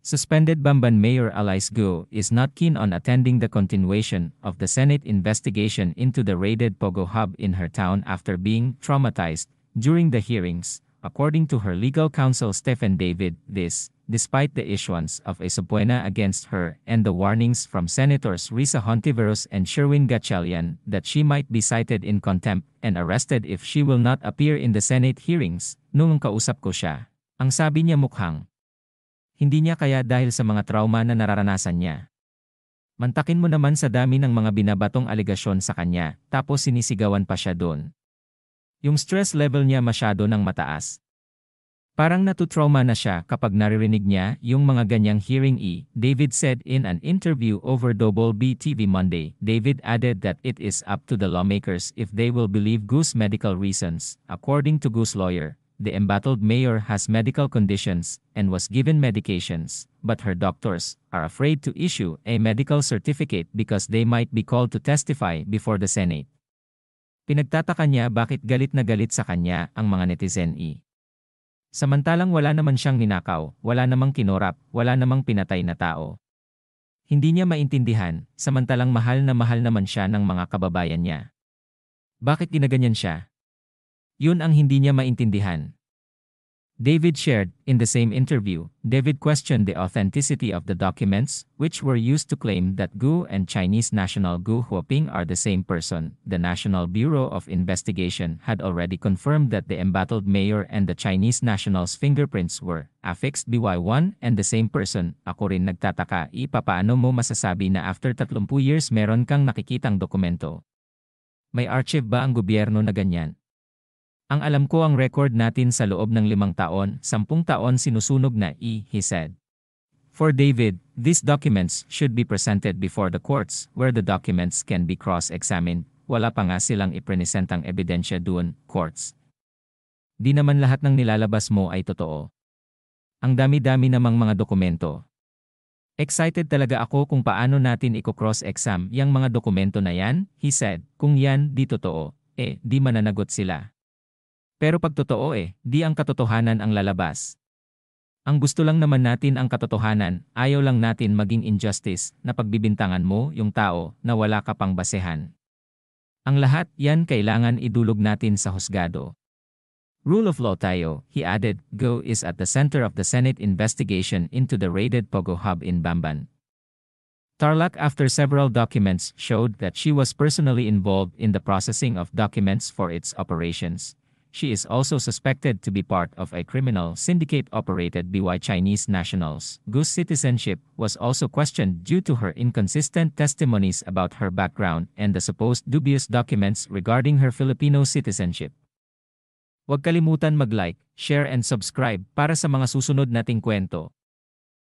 Suspended Bamban Mayor Alice Go is not keen on attending the continuation of the Senate investigation into the raided Pogo Hub in her town after being traumatized during the hearings, according to her legal counsel Stephen David. This, despite the issuance of a subpoena against her and the warnings from Senators Risa Hontiveros and Sherwin Gatchalian that she might be cited in contempt and arrested if she will not appear in the Senate hearings. Noong kausap ko siya, ang sabi niya mukhang hindi niya kaya dahil sa mga trauma na nararanasan niya. Mantakin mo naman sa dami ng mga binabatong aligasyon sa kanya, tapos sinisigawan pa siya doon. Yung stress level niya masyado nang mataas. Parang natutrauma na siya kapag naririnig niya yung mga ganyang hearing. David said in an interview over Double B TV Monday. David added that it is up to the lawmakers if they will believe Gu's medical reasons. According to Gu's lawyer, the embattled mayor has medical conditions and was given medications, but her doctors are afraid to issue a medical certificate because they might be called to testify before the Senate. Pinagtataka niya bakit galit na galit sa kanya ang mga netizen. Samantalang wala naman siyang ninakaw, wala namang kinorap, wala namang pinatay na tao. Hindi niya maintindihan, samantalang mahal naman siya ng mga kababayan niya. Bakit ginaganyan siya? Yun ang hindi niya maintindihan. David shared, in the same interview, David questioned the authenticity of the documents, which were used to claim that Gu and Chinese national Gu Huaping are the same person. The National Bureau of Investigation had already confirmed that the embattled mayor and the Chinese national's fingerprints were affixed by one and the same person. Ako rin nagtataka, paano mo masasabi na after 30 years meron kang nakikitang dokumento? May archive ba ang gobyerno na ganyan? Ang alam ko ang record natin sa loob ng 5 taon, 10 taon sinusunog na, he said. For David, these documents should be presented before the courts where the documents can be cross-examined. Wala pa nga silang ipresentang ebidensya doon, courts. Di naman lahat ng nilalabas mo ay totoo. Ang dami-dami namang mga dokumento. Excited talaga ako kung paano natin i-cross-exam yang mga dokumento na yan, he said. Kung yan di totoo, di mananagot sila. Pero pag totoo di ang katotohanan ang lalabas. Ang gusto lang naman natin ang katotohanan, ayaw lang natin maging injustice na pagbibintangan mo yung tao na wala ka pang basehan. Ang lahat yan kailangan idulog natin sa husgado. Rule of law tayo, he added. Go is at the center of the Senate investigation into the raided Pogo Hub in Bamban, Tarlac after several documents showed that she was personally involved in the processing of documents for its operations. She is also suspected to be part of a criminal syndicate operated by Chinese nationals. Gu's citizenship was also questioned due to her inconsistent testimonies about her background and the supposed dubious documents regarding her Filipino citizenship. Huwag kalimutan mag-like, share and subscribe para sa mga susunod nating kwento.